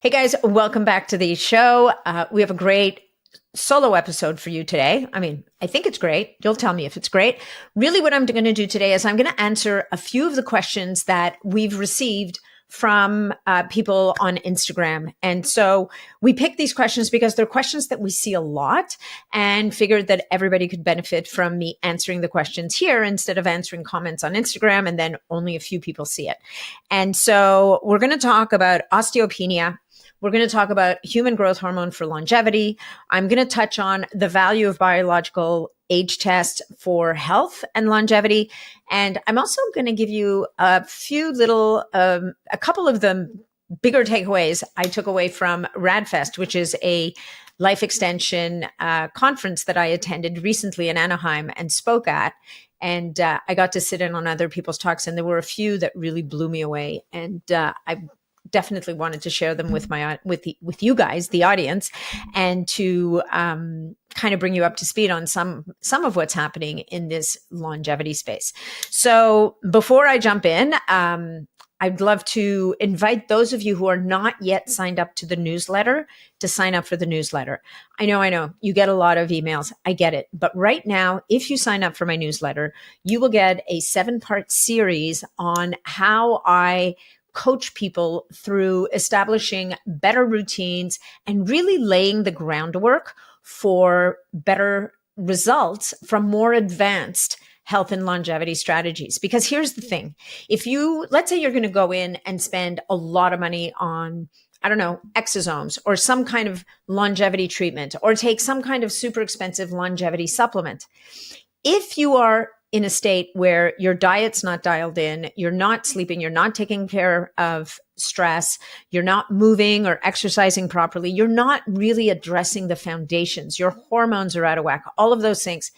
Hey guys, welcome back to the show. We have a great solo episode for you today. I think it's great. You'll tell me if it's great. Really, what I'm going to do today is I'm going to answer a few of the questions that we've received from people on Instagram. And so we picked these questions because they're questions that we see a lot and figured that everybody could benefit from me answering the questions here instead of answering comments on Instagram and then only a few people see it. And so we're going to talk about osteopenia. We're going to talk about human growth hormone for longevity. I'm going to touch on the value of biological age test for health and longevity. And I'm also going to give you a few little, a couple of the bigger takeaways I took away from RadFest, which is a life extension conference that I attended recently in Anaheim and spoke at. And I got to sit in on other people's talks, and there were a few that really blew me away. And I definitely wanted to share them with with you guys, the audience, and to kind of bring you up to speed on some of what's happening in this longevity space. So before I jump in, I'd love to invite those of you who are not yet signed up to the newsletter to sign up for the newsletter. I know you get a lot of emails. I get it. But right now, if you sign up for my newsletter, you will get a 7-part series on how I coach people through establishing better routines and really laying the groundwork for better results from more advanced health and longevity strategies. Because here's the thing. Let's say you're going to go in and spend a lot of money on, exosomes or some kind of longevity treatment, or take some kind of super expensive longevity supplement. If you are in a state where your diet's not dialed in, you're not sleeping, you're not taking care of stress, you're not moving or exercising properly, you're not really addressing the foundations, your hormones are out of whack, all of those things.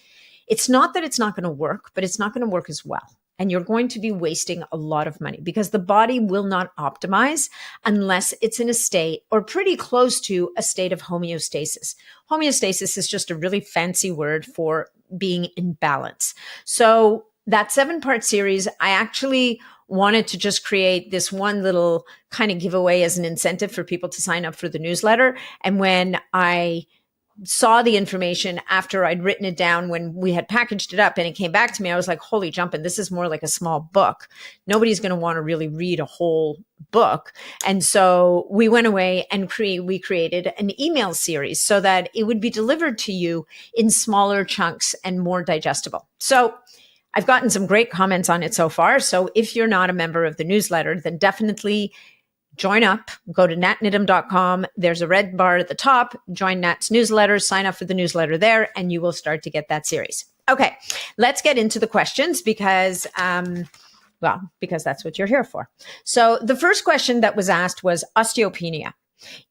It's not that it's not going to work, but it's not going to work as well. And you're going to be wasting a lot of money because the body will not optimize unless it's in a state or pretty close to a state of homeostasis. Homeostasis is just a really fancy word for being in balance. So that 7-part series, I actually wanted to just create this one little kind of giveaway as an incentive for people to sign up for the newsletter. And when I saw the information after I'd written it down, when we had packaged it up and it came back to me, I was like, holy jumping, this is more like a small book. Nobody's going to want to really read a whole book. And so we went away and we created an email series so that it would be delivered to you in smaller chunks and more digestible. So I've gotten some great comments on it so far. So if you're not a member of the newsletter, then definitely join up, go to natnidham.com. There's a red bar at the top. Join Nat's newsletter, sign up for the newsletter there, and you will start to get that series. Okay, let's get into the questions because that's what you're here for. So the first question that was asked was osteopenia.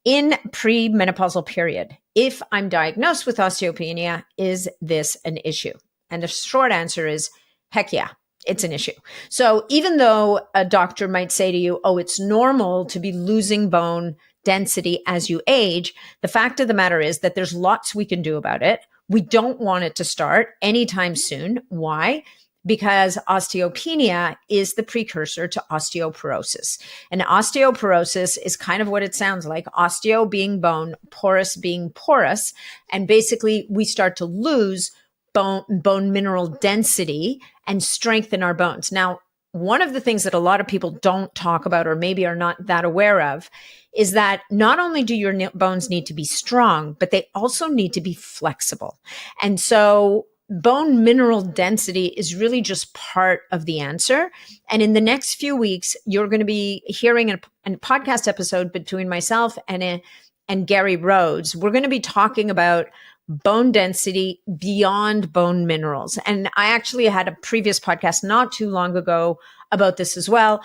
In premenopausal period, if I'm diagnosed with osteopenia, is this an issue? And the short answer is, heck yeah. It's an issue. So even though a doctor might say to you, oh, it's normal to be losing bone density as you age, the fact of the matter is that there's lots we can do about it. We don't want it to start anytime soon. Why? Because osteopenia is the precursor to osteoporosis. And osteoporosis is kind of what it sounds like. Osteo being bone, porous being porous. And basically we start to lose bone mineral density and strengthen our bones. Now, one of the things that a lot of people don't talk about or maybe are not that aware of is that not only do your bones need to be strong, but they also need to be flexible. And so bone mineral density is really just part of the answer. And in the next few weeks, you're going to be hearing a podcast episode between myself and Gary Rhodes. We're going to be talking about bone density beyond bone minerals. And I actually had a previous podcast not too long ago about this as well.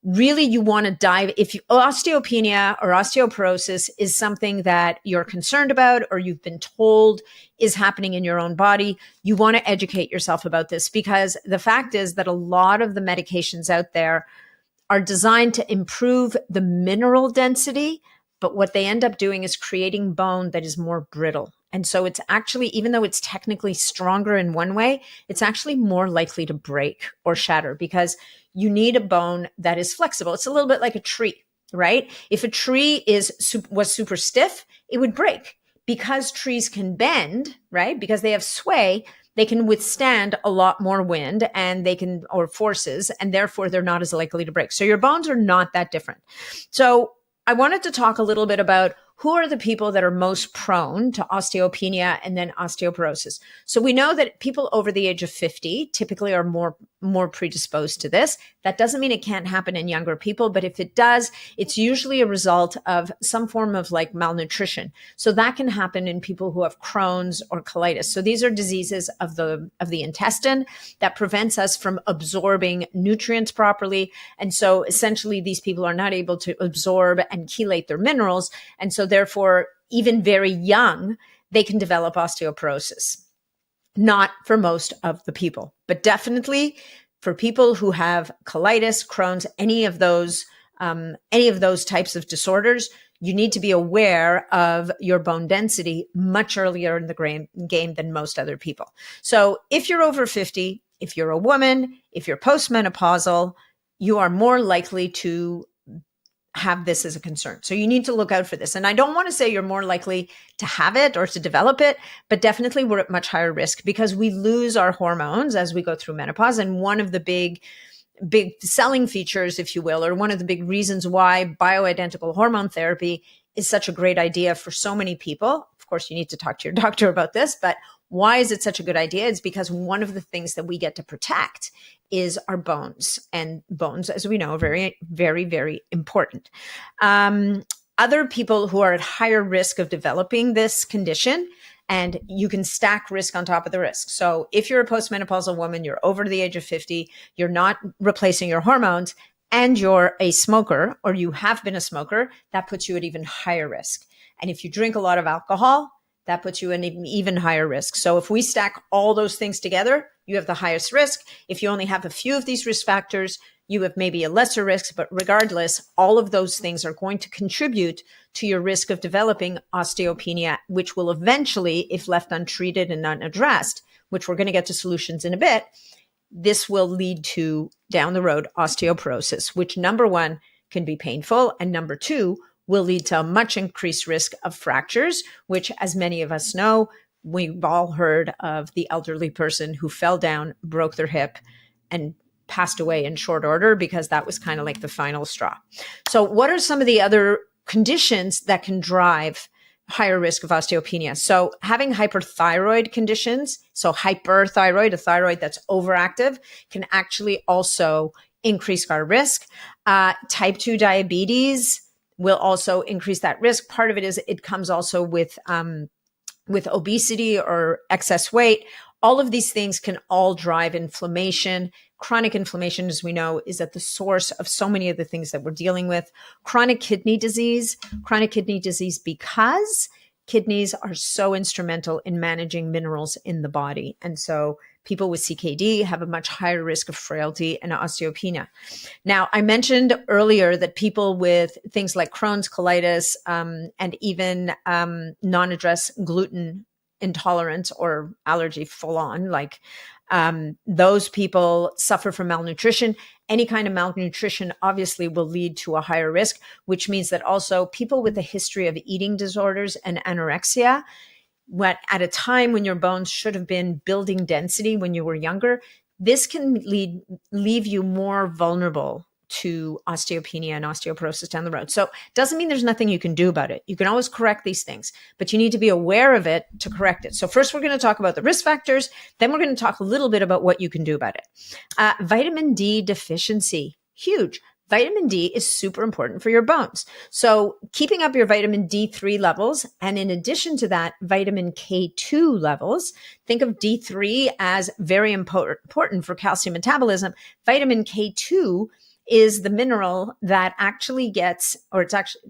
Really, you want to dive, osteopenia or osteoporosis is something that you're concerned about or you've been told is happening in your own body, you want to educate yourself about this, because the fact is that a lot of the medications out there are designed to improve the mineral density, but what they end up doing is creating bone that is more brittle. And so it's actually, even though it's technically stronger in one way, it's actually more likely to break or shatter because you need a bone that is flexible. It's a little bit like a tree. right? If a tree was super stiff, it would break. Because trees can bend, right? Because they have sway, they can withstand a lot more wind and or forces, and therefore they're not as likely to break. So your bones are not that different. So I wanted to talk a little bit about who are the people that are most prone to osteopenia and then osteoporosis. So we know that people over the age of 50 typically are more predisposed to this. That doesn't mean it can't happen in younger people, but if it does, it's usually a result of some form of like malnutrition. So that can happen in people who have Crohn's or colitis. So these are diseases of the intestine that prevents us from absorbing nutrients properly. And so essentially these people are not able to absorb and chelate their minerals. And so therefore, even very young, they can develop osteoporosis. Not for most of the people, but definitely for people who have colitis, Crohn's, any of those types of disorders, you need to be aware of your bone density much earlier in the game than most other people. So if you're over 50, if you're a woman, if you're postmenopausal, you are more likely to have this as a concern. So you need to look out for this. And I don't want to say you're more likely to have it or to develop it, but definitely we're at much higher risk because we lose our hormones as we go through menopause. And one of the big selling features, if you will, or one of the big reasons why bioidentical hormone therapy is such a great idea for so many people. Of course, you need to talk to your doctor about this, but why is it such a good idea? It's because one of the things that we get to protect is our bones. And bones, as we know, are very, very, very important. Other people who are at higher risk of developing this condition, and you can stack risk on top of the risk. So if you're a postmenopausal woman, you're over the age of 50, you're not replacing your hormones, and you're a smoker, or you have been a smoker, that puts you at even higher risk. And if you drink a lot of alcohol, that puts you in an even higher risk. So if we stack all those things together, you have the highest risk. If you only have a few of these risk factors, you have maybe a lesser risk, but regardless, all of those things are going to contribute to your risk of developing osteopenia, which will eventually, if left untreated and unaddressed, which we're going to get to solutions in a bit, this will lead to, down the road, osteoporosis, which number one, can be painful, and number two, will lead to a much increased risk of fractures, which, as many of us know, we've all heard of the elderly person who fell down, broke their hip, and passed away in short order because that was kind of like the final straw. So what are some of the other conditions that can drive higher risk of osteopenia? So having hyperthyroid conditions, so hyperthyroid, a thyroid that's overactive, can actually also increase our risk. Type 2 diabetes will also increase that risk. Part of it is it comes also with obesity or excess weight. All of these things can all drive inflammation. Chronic inflammation, as we know, is at the source of so many of the things that we're dealing with. Chronic kidney disease because kidneys are so instrumental in managing minerals in the body. And so people with CKD have a much higher risk of frailty and osteopenia. Now, I mentioned earlier that people with things like Crohn's, colitis, and even non-addressed gluten intolerance or allergy full on, like those people suffer from malnutrition. Any kind of malnutrition obviously will lead to a higher risk, which means that also people with a history of eating disorders and anorexia, at a time when your bones should have been building density when you were younger, this can leave you more vulnerable to osteopenia and osteoporosis down the road. So it doesn't mean there's nothing you can do about it. You can always correct these things, but you need to be aware of it to correct it. So first we're going to talk about the risk factors. Then we're going to talk a little bit about what you can do about it. Vitamin D deficiency, huge. Vitamin D is super important for your bones. So keeping up your vitamin D3 levels, and in addition to that, vitamin K2 levels, think of D3 as very important for calcium metabolism. Vitamin K2 is the mineral that actually gets, or it's actually,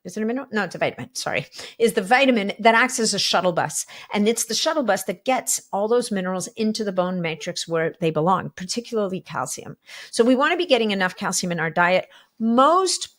is it a mineral? No, it's a vitamin, sorry. Is the vitamin that acts as a shuttle bus. And it's the shuttle bus that gets all those minerals into the bone matrix where they belong, particularly calcium. So we want to be getting enough calcium in our diet. Most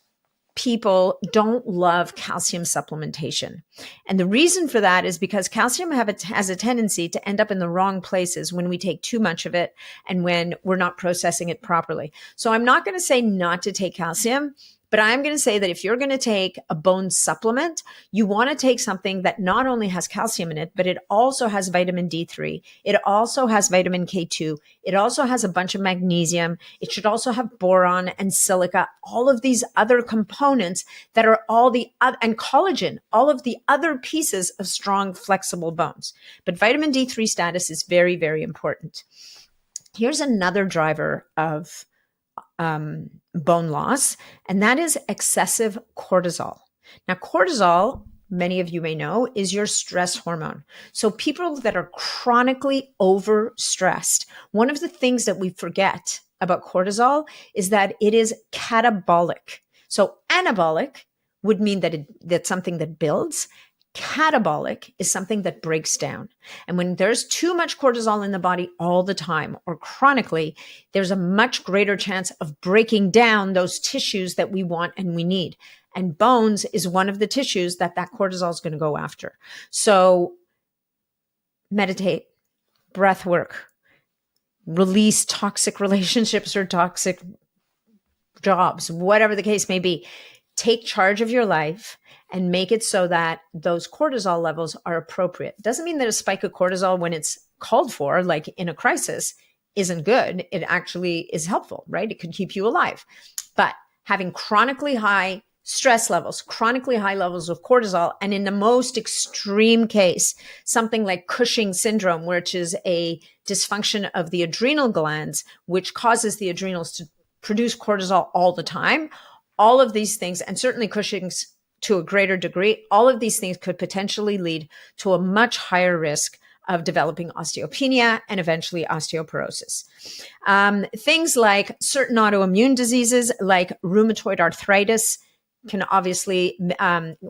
people don't love calcium supplementation. And the reason for that is because calcium has a tendency to end up in the wrong places when we take too much of it and when we're not processing it properly. So I'm not going to say not to take calcium, But I'm going to say that if you're going to take a bone supplement, you want to take something that not only has calcium in it, but it also has vitamin D3. It also has vitamin K2. It also has a bunch of magnesium. It should also have boron and silica, all of these other components that are and collagen, all of the other pieces of strong, flexible bones. But vitamin D3 status is very, very important. Here's another driver of bone loss, and that is excessive cortisol. Now, cortisol, many of you may know, is your stress hormone. So people that are chronically overstressed, one of the things that we forget about cortisol is that it is catabolic. So anabolic would mean that that's something that builds. Catabolic is something that breaks down. And when there's too much cortisol in the body all the time or chronically, there's a much greater chance of breaking down those tissues that we want and we need. And bones is one of the tissues that cortisol is going to go after. So meditate, breath work, release toxic relationships or toxic jobs, whatever the case may be. Take charge of your life and make it so that those cortisol levels are appropriate. Doesn't mean that a spike of cortisol when it's called for, like in a crisis, isn't good. It actually is helpful, right? It could keep you alive. But having chronically high stress levels, chronically high levels of cortisol, and in the most extreme case, something like Cushing syndrome, which is a dysfunction of the adrenal glands, which causes the adrenals to produce cortisol all the time. All of these things, and certainly Cushing's to a greater degree, all of these things could potentially lead to a much higher risk of developing osteopenia and eventually osteoporosis. Things like certain autoimmune diseases like rheumatoid arthritis can obviously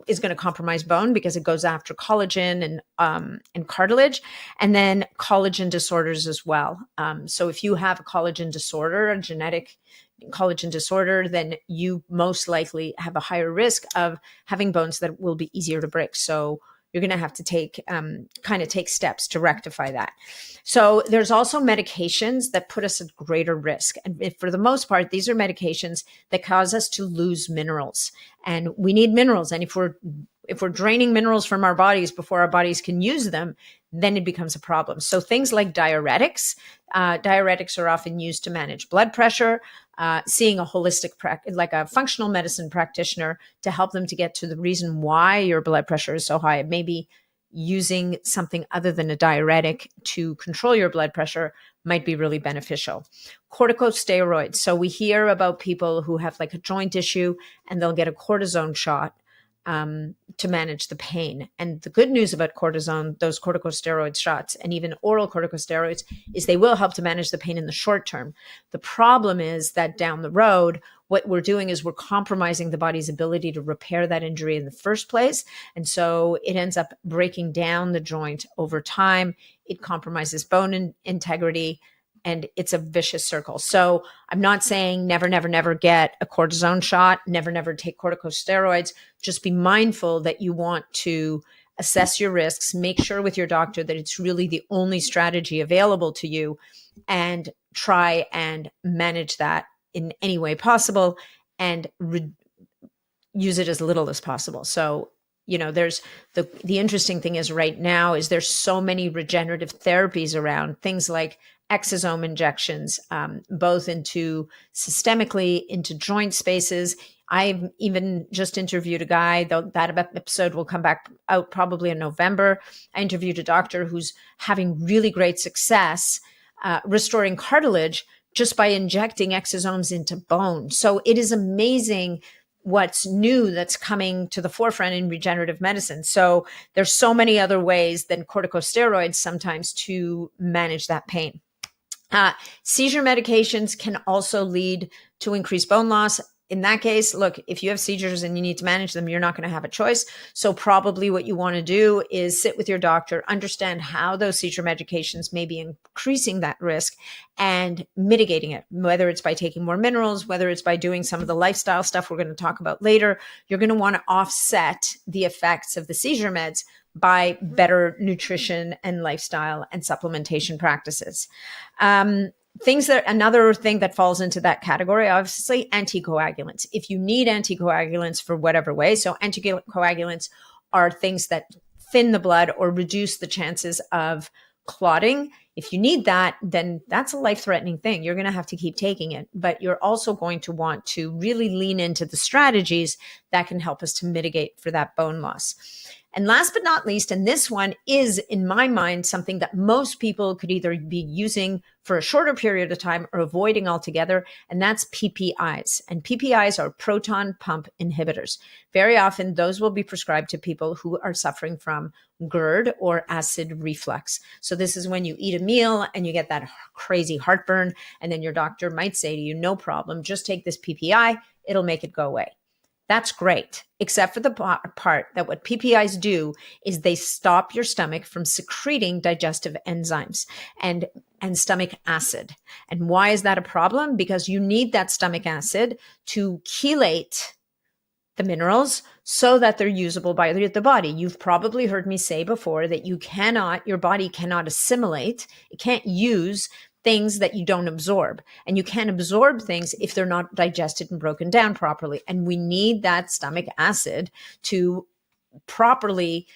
is going to compromise bone because it goes after collagen and cartilage, and then collagen disorders as well. So if you have a collagen disorder, a genetic collagen disorder, then you most likely have a higher risk of having bones that will be easier to break. So you're going to have to take steps to rectify that. So there's also medications that put us at greater risk. And for the most part, these are medications that cause us to lose minerals. And we need minerals. And if we're draining minerals from our bodies before our bodies can use them, then it becomes a problem. So things like diuretics are often used to manage blood pressure, seeing a holistic, like a functional medicine practitioner to help them to get to the reason why your blood pressure is so high. Maybe using something other than a diuretic to control your blood pressure might be really beneficial. Corticosteroids. So we hear about people who have like a joint issue and they'll get a cortisone shot to manage the pain. And the good news about cortisone, those corticosteroid shots, and even oral corticosteroids, is they will help to manage the pain in the short term. The problem is that down the road, what we're doing is we're compromising the body's ability to repair that injury in the first place. And so it ends up breaking down the joint over time. It compromises bone integrity. And it's a vicious circle. So I'm not saying never, never, never get a cortisone shot, never, never take corticosteroids. Just be mindful that you want to assess your risks, make sure with your doctor that it's really the only strategy available to you, and try and manage that in any way possible and use it as little as possible. So, there's the interesting thing is right now is there's so many regenerative therapies around, things like exosome injections, both systemically into joint spaces. I've even just interviewed a guy, though that episode will come back out probably in November. I interviewed a doctor who's having really great success restoring cartilage just by injecting exosomes into bone. So it is amazing what's new that's coming to the forefront in regenerative medicine. So there's so many other ways than corticosteroids sometimes to manage that pain. Seizure medications can also lead to increased bone loss. In that case, look, if you have seizures and you need to manage them, you're not going to have a choice. So probably what you want to do is sit with your doctor, understand how those seizure medications may be increasing that risk and mitigating it, whether it's by taking more minerals, whether it's by doing some of the lifestyle stuff we're going to talk about later. You're going to want to offset the effects of the seizure meds by better nutrition and lifestyle and supplementation practices. Another thing that falls into that category, obviously, anticoagulants. If you need anticoagulants for whatever way, so anticoagulants are things that thin the blood or reduce the chances of clotting. If you need that, then that's a life-threatening thing. You're going to have to keep taking it, but you're also going to want to really lean into the strategies that can help us to mitigate for that bone loss. And last but not least, and this one is, in my mind, something that most people could either be using for a shorter period of time or avoiding altogether, and that's PPIs. And PPIs are proton pump inhibitors. Very often, those will be prescribed to people who are suffering from GERD or acid reflux. So this is when you eat a meal and you get that crazy heartburn, and then your doctor might say to you, no problem, just take this PPI, it'll make it go away. That's great, except for the part that what PPIs do is they stop your stomach from secreting digestive enzymes and stomach acid. And why is that a problem? Because you need that stomach acid to chelate the minerals so that they're usable by the body. You've probably heard me say before that your body cannot assimilate. It can't use things that you don't absorb. And you can't absorb things if they're not digested and broken down properly. And we need that stomach acid to properly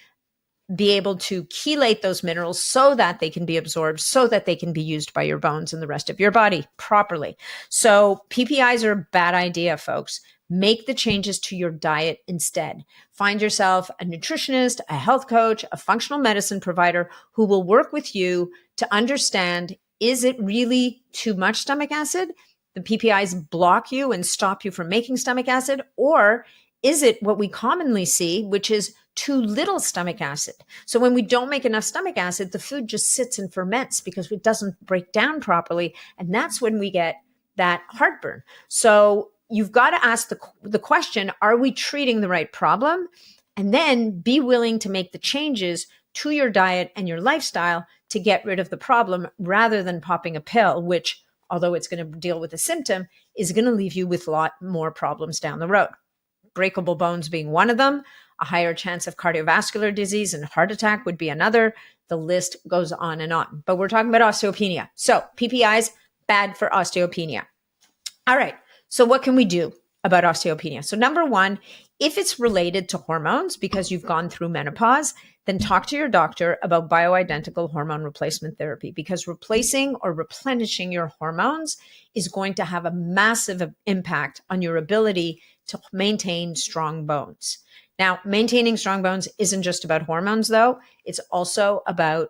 be able to chelate those minerals so that they can be absorbed, so that they can be used by your bones and the rest of your body properly. So PPIs are a bad idea, folks. Make the changes to your diet instead. Find yourself a nutritionist, a health coach, a functional medicine provider who will work with you to understand, is it really too much stomach acid? The PPIs block you and stop you from making stomach acid? Or is it what we commonly see, which is too little stomach acid? So when we don't make enough stomach acid, the food just sits and ferments because it doesn't break down properly. And that's when we get that heartburn. So you've got to ask the question, are we treating the right problem? And then be willing to make the changes to your diet and your lifestyle to get rid of the problem rather than popping a pill, which, although it's going to deal with the symptom, is going to leave you with a lot more problems down the road. Breakable bones being one of them, a higher chance of cardiovascular disease and heart attack would be another. The list goes on and on. But we're talking about osteopenia. So PPIs, bad for osteopenia. All right. So what can we do about osteopenia? So number one, if it's related to hormones because you've gone through menopause, then talk to your doctor about bioidentical hormone replacement therapy, because replacing or replenishing your hormones is going to have a massive impact on your ability to maintain strong bones. Now, maintaining strong bones isn't just about hormones, though. It's also about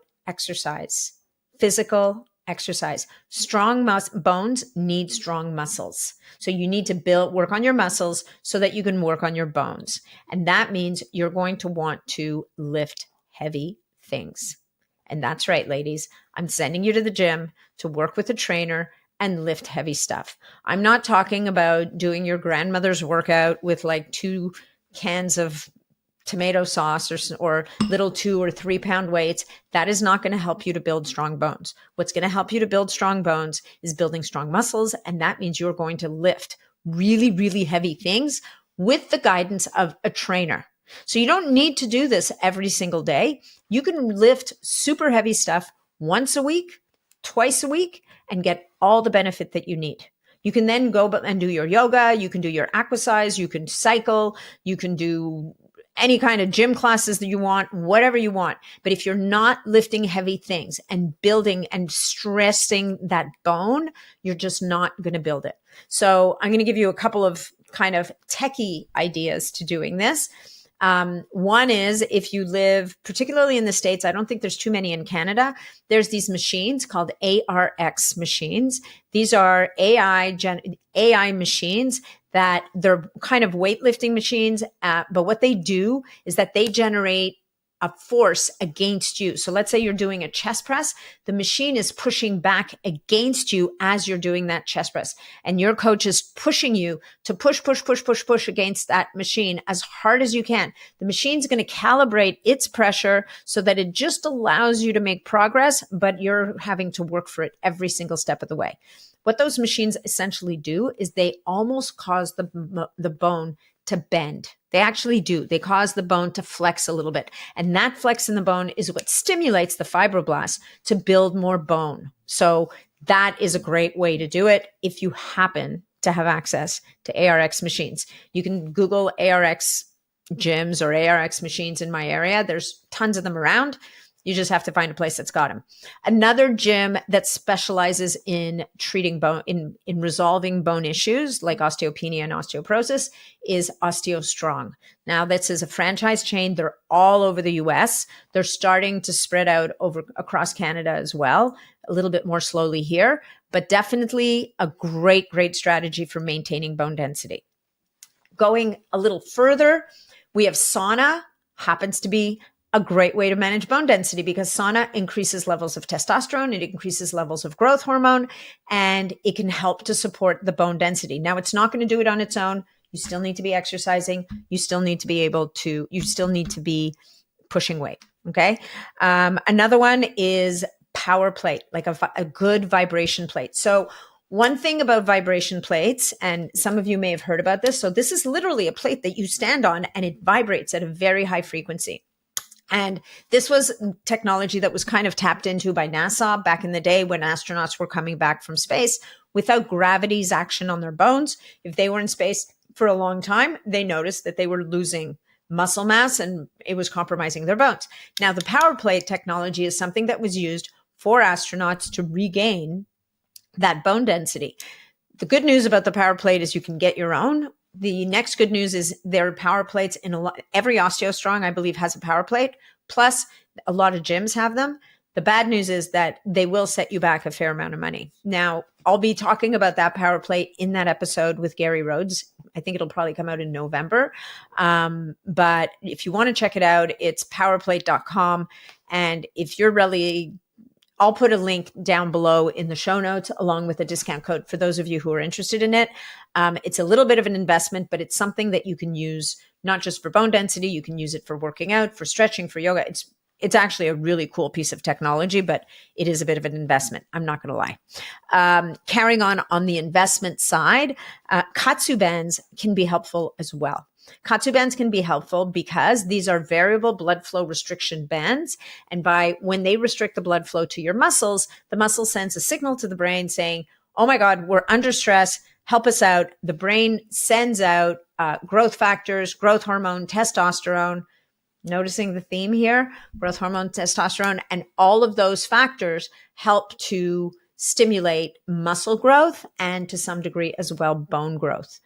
physical exercise. Strong bones need strong muscles. So you need to work on your muscles so that you can work on your bones. And that means you're going to want to lift heavy things. And that's right, ladies. I'm sending you to the gym to work with a trainer and lift heavy stuff. I'm not talking about doing your grandmother's workout with like 2 cans of tomato sauce or little 2 or 3 pound weights. That is not going to help you to build strong bones. What's going to help you to build strong bones is building strong muscles. And that means you're going to lift really, really heavy things with the guidance of a trainer. So you don't need to do this every single day. You can lift super heavy stuff once a week, twice a week, and get all the benefit that you need. You can then go and do your yoga. You can do your exercise. You can cycle. You can do any kind of gym classes that you want, whatever you want. But if you're not lifting heavy things and building and stressing that bone, you're just not going to build it. So I'm going to give you a couple of kind of techie ideas to doing this. One is, if you live particularly in the States, I don't think there's too many in Canada, there's these machines called ARX machines. These are AI machines that they're kind of weightlifting machines, but what they do is that they generate a force against you. So let's say you're doing a chest press, the machine is pushing back against you as you're doing that chest press. And your coach is pushing you to push against that machine as hard as you can. The machine's going to calibrate its pressure so that it just allows you to make progress, but you're having to work for it every single step of the way. What those machines essentially do is they almost cause the bone to bend. They actually do. They cause the bone to flex a little bit. And that flex in the bone is what stimulates the fibroblasts to build more bone. So that is a great way to do it if you happen to have access to ARX machines. You can Google ARX gyms or ARX machines in my area. There's tons of them around. You just have to find a place that's got them. Another gym that specializes in treating bone, in resolving bone issues like osteopenia and osteoporosis is OsteoStrong. Now, this is a franchise chain. They're all over the US. They're starting to spread out across Canada as well, a little bit more slowly here, but definitely a great, great strategy for maintaining bone density. Going a little further, we have sauna, happens to be a great way to manage bone density because sauna increases levels of testosterone, it increases levels of growth hormone, and it can help to support the bone density. Now, it's not going to do it on its own. You still need to be exercising. You still need to be pushing weight. Okay. Another one is power plate, like a good vibration plate. So one thing about vibration plates, and some of you may have heard about this. So this is literally a plate that you stand on and it vibrates at a very high frequency. And this was technology that was kind of tapped into by NASA back in the day when astronauts were coming back from space without gravity's action on their bones. If they were in space for a long time, they noticed that they were losing muscle mass and it was compromising their bones. Now, the power plate technology is something that was used for astronauts to regain that bone density. The good news about the power plate is you can get your own. The next good news is there are power plates in every OsteoStrong, I believe, has a power plate. Plus, a lot of gyms have them. The bad news is that they will set you back a fair amount of money. Now, I'll be talking about that power plate in that episode with Gary Rhodes. I think it'll probably come out in November. But if you want to check it out, it's powerplate.com. And if you're really I'll put a link down below in the show notes along with a discount code for those of you who are interested in it. It's a little bit of an investment, but it's something that you can use not just for bone density. You can use it for working out, for stretching, for yoga. It's actually a really cool piece of technology, but it is a bit of an investment. I'm not going to lie. Carrying on the investment side, Katsu bands can be helpful as well. Katsu bands can be helpful because these are variable blood flow restriction bands. And when they restrict the blood flow to your muscles, the muscle sends a signal to the brain saying, oh my God, we're under stress. Help us out. The brain sends out growth factors, growth hormone, testosterone. Noticing the theme here, growth hormone, testosterone, and all of those factors help to stimulate muscle growth and to some degree as well, bone growth.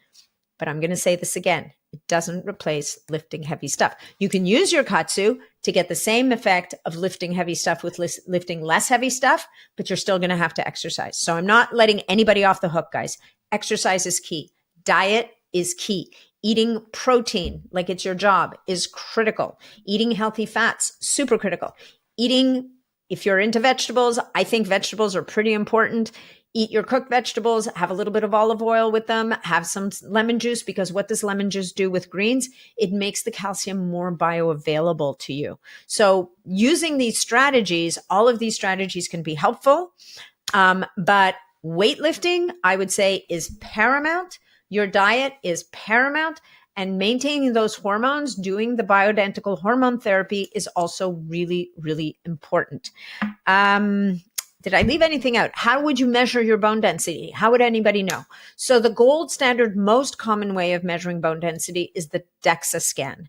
But I'm going to say this again. It doesn't replace lifting heavy stuff. You can use your Katsu to get the same effect of lifting heavy stuff with lifting less heavy stuff, but you're still going to have to exercise. So I'm not letting anybody off the hook, guys. Exercise is key. Diet is key. Eating protein like it's your job is critical. Eating healthy fats, super critical. If you're into vegetables, I think vegetables are pretty important. Eat your cooked vegetables, have a little bit of olive oil with them, have some lemon juice, because what does lemon juice do with greens? It makes the calcium more bioavailable to you. So using these strategies, all of these strategies can be helpful. But weightlifting, I would say, is paramount. Your diet is paramount. And maintaining those hormones, doing the bioidentical hormone therapy is also really, really important. Did I leave anything out? How would you measure your bone density? How would anybody know? So the gold standard, most common way of measuring bone density is the DEXA scan.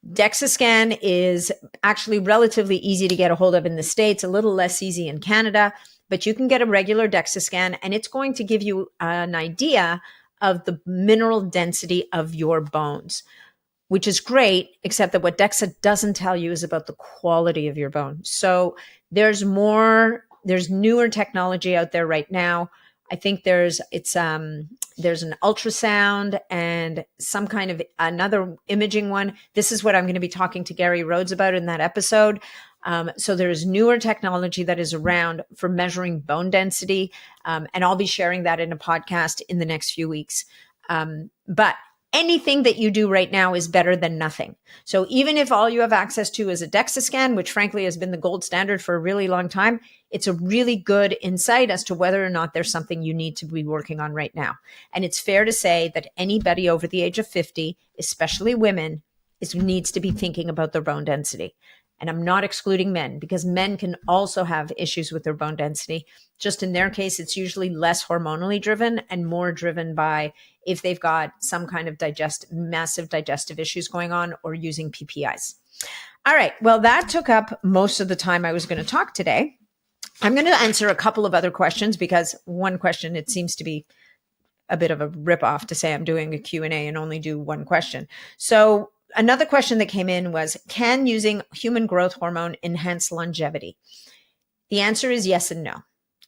DEXA scan is actually relatively easy to get a hold of in the States, a little less easy in Canada, but you can get a regular DEXA scan and it's going to give you an idea of the mineral density of your bones, which is great, except that what DEXA doesn't tell you is about the quality of your bone. So there's newer technology out there right now. I think there's an ultrasound and some kind of another imaging one. This is what I'm going to be talking to Gary Rhodes about in that episode. So there's newer technology that is around for measuring bone density. And I'll be sharing that in a podcast in the next few weeks. But anything that you do right now is better than nothing. So even if all you have access to is a DEXA scan, which frankly has been the gold standard for a really long time, it's a really good insight as to whether or not there's something you need to be working on right now. And it's fair to say that anybody over the age of 50, especially women, needs to be thinking about their bone density. And I'm not excluding men, because men can also have issues with their bone density. Just in their case, it's usually less hormonally driven and more driven by if they've got some kind of massive digestive issues going on or using PPIs. All right. Well, that took up most of the time I was going to talk today. I'm going to answer a couple of other questions, because one question, it seems to be a bit of a ripoff to say I'm doing a Q&A and only do one question. So another question that came in was, can using human growth hormone enhance longevity? The answer is yes and no.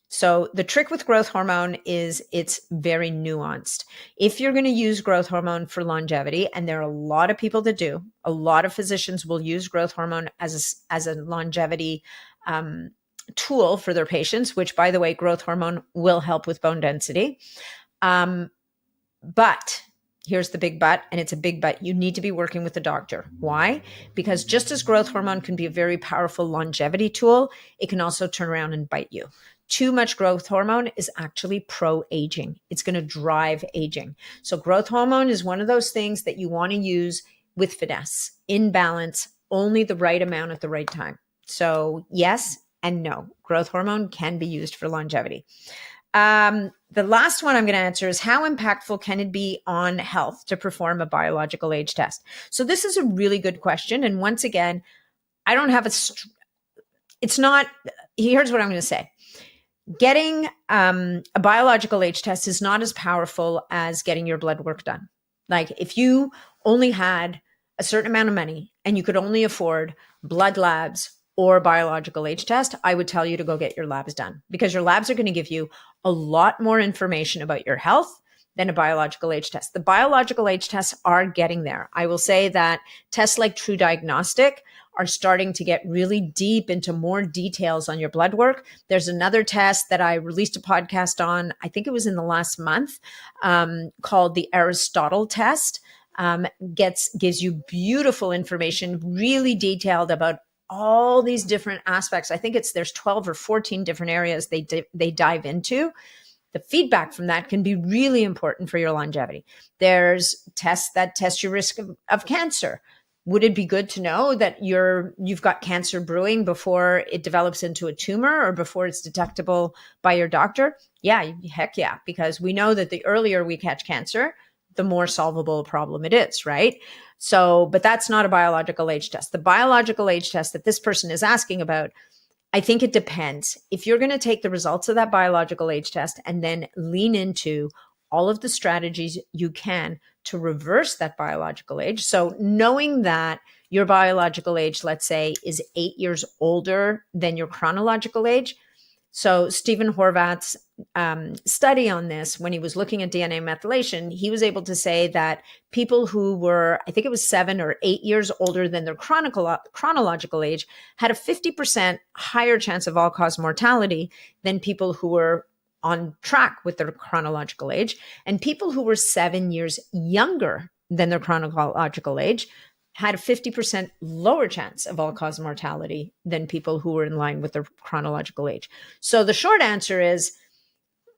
So the trick with growth hormone is it's very nuanced. If you're going to use growth hormone for longevity, and there are a lot of people that do, a lot of physicians will use growth hormone as a longevity tool for their patients, which, by the way, growth hormone will help with bone density. But here's the big but, and it's a big but. You need to be working with a doctor. Why? Because just as growth hormone can be a very powerful longevity tool, it can also turn around and bite you. Too much growth hormone is actually pro-aging. It's going to drive aging. So growth hormone is one of those things that you want to use with finesse, in balance, only the right amount at the right time. So yes and no, growth hormone can be used for longevity. The last one I'm going to answer is, how impactful can it be on health to perform a biological age test? So this is a really good question. And once again, I don't have it's not, here's what I'm going to say. Getting a biological age test is not as powerful as getting your blood work done. Like, if you only had a certain amount of money and you could only afford blood labs or biological age test, I would tell you to go get your labs done, because your labs are going to give you a lot more information about your health than a biological age test. The biological age tests are getting there. I will say that tests like True Diagnostic are starting to get really deep into more details on your blood work. There's another test that I released a podcast on, I think it was in the last month, called the Aristotle test. Gives you beautiful information, really detailed about all these different aspects. I think there's 12 or 14 different areas they dive into. The feedback from that can be really important for your longevity. There's tests that test your risk of cancer. Would it be good to know that you've got cancer brewing before it develops into a tumor or before it's detectable by your doctor? Yeah, heck yeah, because we know that the earlier we catch cancer, the more solvable a problem it is, right? So, but that's not a biological age test. The biological age test that this person is asking about, I think it depends. If you're going to take the results of that biological age test and then lean into all of the strategies you can to reverse that biological age. So knowing that your biological age, let's say, is 8 years older than your chronological age. So Stephen Horvath's study on this, when he was looking at DNA methylation, he was able to say that people who were, I think it was 7 or 8 years older than their chronological age had a 50% higher chance of all-cause mortality than people who were on track with their chronological age. And people who were 7 years younger than their chronological age had a 50% lower chance of all-cause mortality than people who were in line with their chronological age. So the short answer is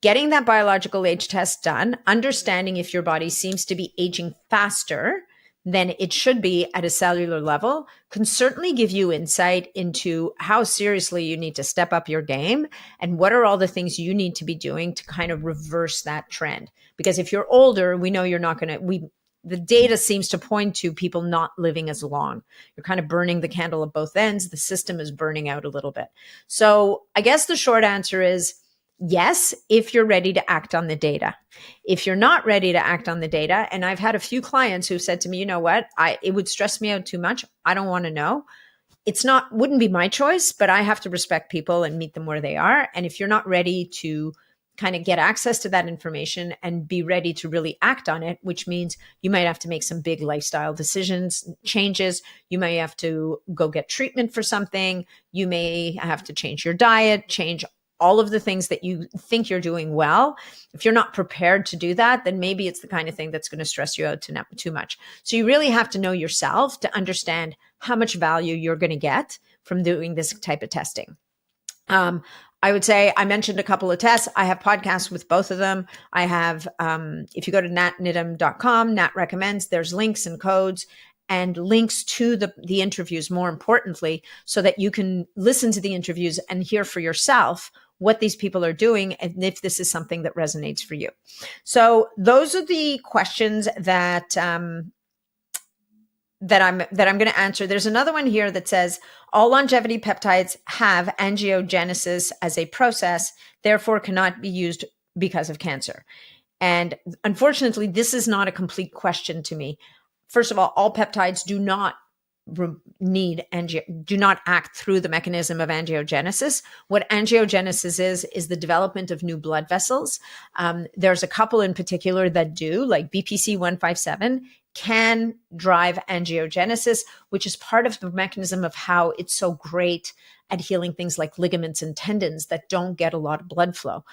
getting that biological age test done, understanding if your body seems to be aging faster than it should be at a cellular level, can certainly give you insight into how seriously you need to step up your game and what are all the things you need to be doing to kind of reverse that trend. Because if you're older, we know you're not going to, the data seems to point to people not living as long. You're kind of burning the candle at both ends. The system is burning out a little bit. So I guess the short answer is yes, if you're ready to act on the data. If you're not ready to act on the data, and I've had a few clients who said to me, you know what, it would stress me out too much. I don't want to know. Wouldn't be my choice, but I have to respect people and meet them where they are. And if you're not ready to kind of get access to that information and be ready to really act on it, which means you might have to make some big lifestyle decisions, changes. You may have to go get treatment for something. You may have to change your diet, change all of the things that you think you're doing well. If you're not prepared to do that, then maybe it's the kind of thing that's going to stress you out too much. So you really have to know yourself to understand how much value you're going to get from doing this type of testing. I would say I mentioned a couple of tests. I have podcasts with both of them. I have, if you go to natnidham.com, Nat recommends, there's links and codes. and links to the interviews, more importantly, so that you can listen to the interviews and hear for yourself what these people are doing and if this is something that resonates for you. So those are the questions that that I'm going to answer. There's another one here that says all longevity peptides have angiogenesis as a process, therefore cannot be used because of cancer. And unfortunately, this is not a complete question to me. First of all peptides do not do not act through the mechanism of angiogenesis. What angiogenesis is the development of new blood vessels. There's a couple in particular that do, like BPC 157 can drive angiogenesis, which is part of the mechanism of how it's so great at healing things like ligaments and tendons that don't get a lot of blood flow.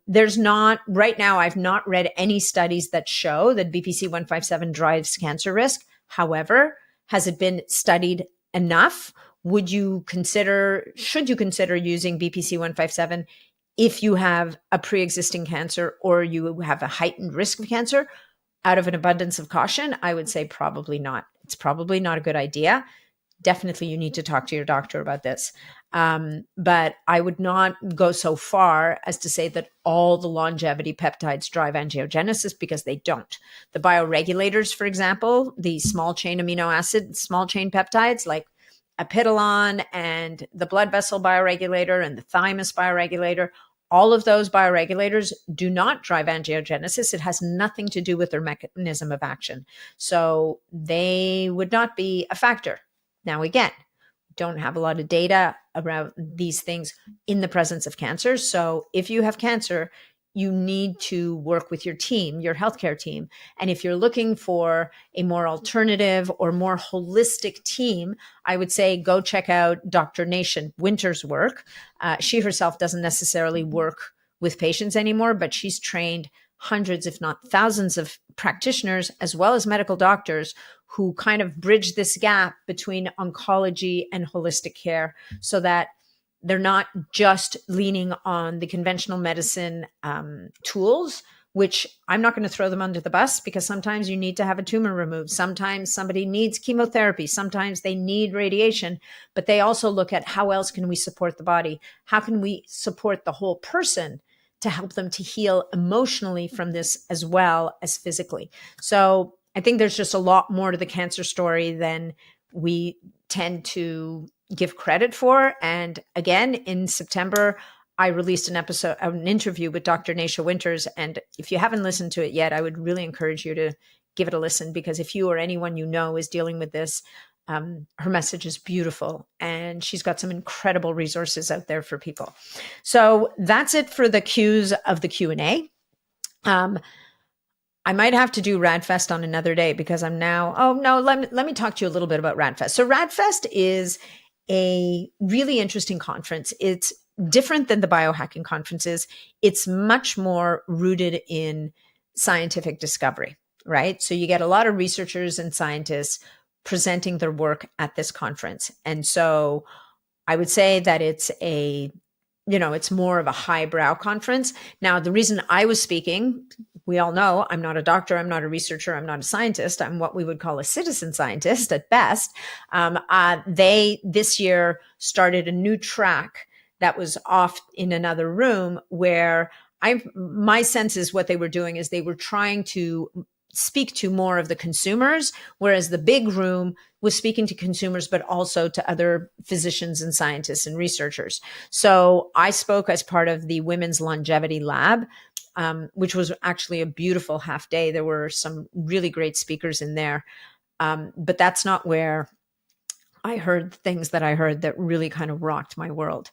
There's not, right now, I've not read any studies that show that BPC 157 drives cancer risk. However, has it been studied enough? Should you consider using BPC 157 if you have a pre-existing cancer or you have a heightened risk of cancer? Out of an abundance of caution, I would say probably not. It's probably not a good idea. Definitely you need to talk to your doctor about this. But I would not go so far as to say that all the longevity peptides drive angiogenesis, because they don't. The bioregulators, for example, the small chain amino acid, small chain peptides like apidolon and the blood vessel bioregulator and the thymus bioregulator, all of those bioregulators do not drive angiogenesis. It has nothing to do with their mechanism of action. So they would not be a factor. Now, again, don't have a lot of data about these things in the presence of cancer. So if you have cancer, you need to work with your team, your healthcare team. And if you're looking for a more alternative or more holistic team, I would say go check out Dr. Nation Winter's work. She herself doesn't necessarily work with patients anymore, but she's trained hundreds, if not thousands of practitioners, as well as medical doctors who kind of bridge this gap between oncology and holistic care so that they're not just leaning on the conventional medicine tools, which I'm not going to throw them under the bus, because sometimes you need to have a tumor removed. Sometimes somebody needs chemotherapy. Sometimes they need radiation, but they also look at how else can we support the body? How can we support the whole person to help them to heal emotionally from this as well as physically? So I think there's just a lot more to the cancer story than we tend to give credit for. And again, in September, I released an interview with Dr. Nasha Winters. And if you haven't listened to it yet, I would really encourage you to give it a listen, because if you or anyone you know is dealing with this, her message is beautiful and she's got some incredible resources out there for people. So that's it for the cues of the Q&A. I might have to do RadFest on another day, because I'm now, let me talk to you a little bit about RadFest. So RadFest is a really interesting conference. It's different than the biohacking conferences. It's much more rooted in scientific discovery, right? So you get a lot of researchers and scientists presenting their work at this conference. And so I would say that it's it's more of a highbrow conference. Now, the reason I was speaking, we all know I'm not a doctor, I'm not a researcher, I'm not a scientist. I'm what we would call a citizen scientist at best. They this year started a new track that was off in another room, where my sense is what they were doing is they were trying to speak to more of the consumers, whereas the big room was speaking to consumers, but also to other physicians and scientists and researchers. So I spoke as part of the Women's Longevity Lab, which was actually a beautiful half day. There were some really great speakers in there. But that's not where I heard things that I heard that really kind of rocked my world.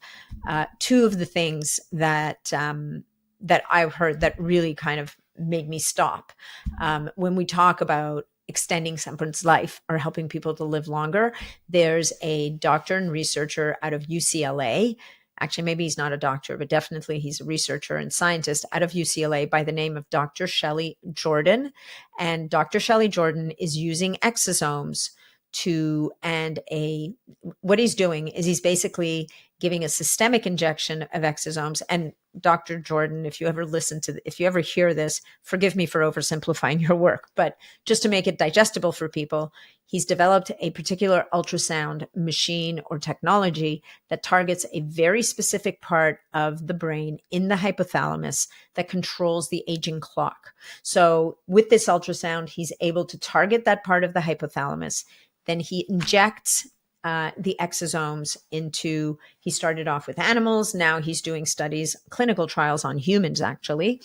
Two of the things that I've heard that really kind of made me stop. When we talk about extending someone's life or helping people to live longer, there's a doctor and researcher out of UCLA. Actually, maybe he's not a doctor, but definitely he's a researcher and scientist out of UCLA by the name of Dr. Shelley Jordan. And Dr. Shelley Jordan is using exosomes what he's doing is he's basically giving a systemic injection of exosomes. And Dr. Jordan, if you ever hear this, forgive me for oversimplifying your work, but just to make it digestible for people, he's developed a particular ultrasound machine or technology that targets a very specific part of the brain in the hypothalamus that controls the aging clock. So with this ultrasound, he's able to target that part of the hypothalamus. Then he injects the exosomes he started off with animals. Now he's doing clinical trials on humans, actually.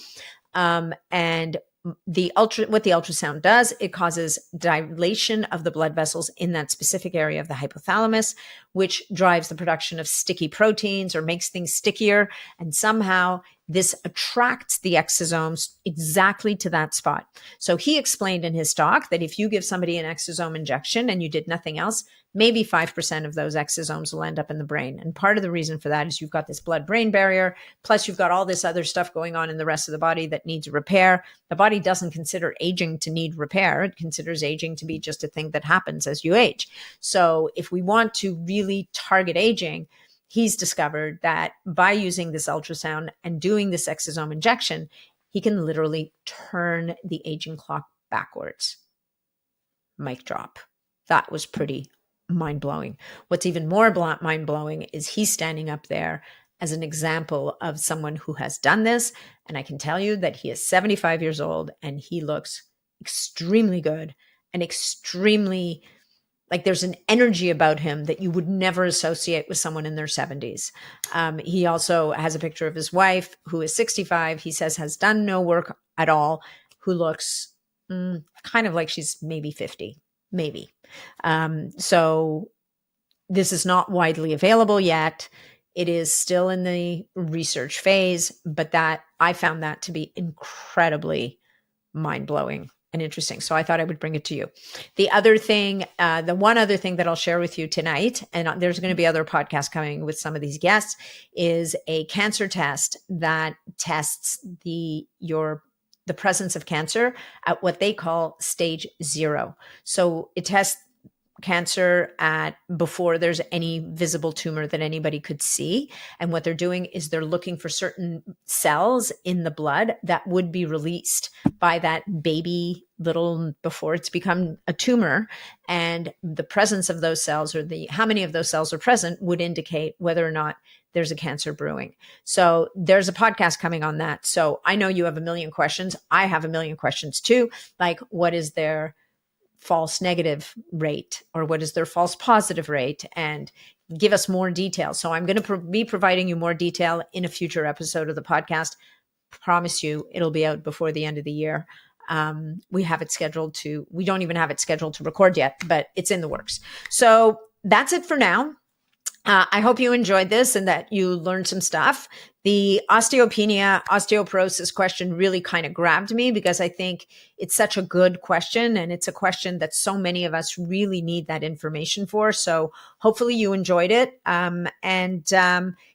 And what the ultrasound does, it causes dilation of the blood vessels in that specific area of the hypothalamus, which drives the production of sticky proteins or makes things stickier. And somehow this attracts the exosomes exactly to that spot. So he explained in his talk that if you give somebody an exosome injection and you did nothing else, maybe 5% of those exosomes will end up in the brain. And part of the reason for that is you've got this blood-brain barrier, plus you've got all this other stuff going on in the rest of the body that needs repair. The body doesn't consider aging to need repair. It considers aging to be just a thing that happens as you age. So if we want to really target aging, he's discovered that by using this ultrasound and doing this exosome injection, he can literally turn the aging clock backwards. Mic drop. That was pretty mind-blowing. What's even more mind-blowing is he's standing up there as an example of someone who has done this. And I can tell you that he is 75 years old and he looks extremely good and extremely like there's an energy about him that you would never associate with someone in their 70s. He also has a picture of his wife, who is 65. He says has done no work at all, who looks kind of like she's maybe 50, maybe. So this is not widely available yet. It is still in the research phase, but I found that to be incredibly mind-blowing and interesting. So I thought I would bring it to you. The one other thing that I'll share with you tonight, and there's going to be other podcasts coming with some of these guests, is a cancer test that tests the presence of cancer at what they call stage 0. So it tests cancer before there's any visible tumor that anybody could see. And what they're doing is they're looking for certain cells in the blood that would be released by that baby before it's become a tumor. And the presence of those cells or how many of those cells are present would indicate whether or not there's a cancer brewing. So there's a podcast coming on that. So I know you have a million questions. I have a million questions too. Like, what is their false negative rate or what is their false positive rate, and give us more detail. So I'm going to be providing you more detail in a future episode of the podcast. Promise you it'll be out before the end of the year. We don't even have it scheduled to record yet, but it's in the works. So that's it for now. I hope you enjoyed this and that you learned some stuff. The osteopenia, osteoporosis question really kind of grabbed me because I think it's such a good question. And it's a question that so many of us really need that information for. So hopefully you enjoyed it. And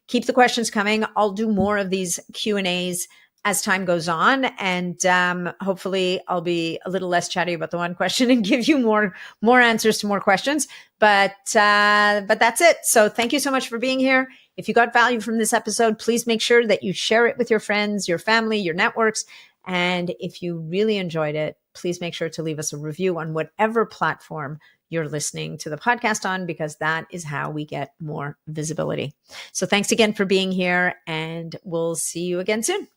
keep the questions coming. I'll do more of these Q&As as time goes on. And hopefully I'll be a little less chatty about the one question and give you more answers to more questions. But that's it. So thank you so much for being here. If you got value from this episode, please make sure that you share it with your friends, your family, your networks. And if you really enjoyed it, please make sure to leave us a review on whatever platform you're listening to the podcast on, because that is how we get more visibility. So thanks again for being here, and we'll see you again soon.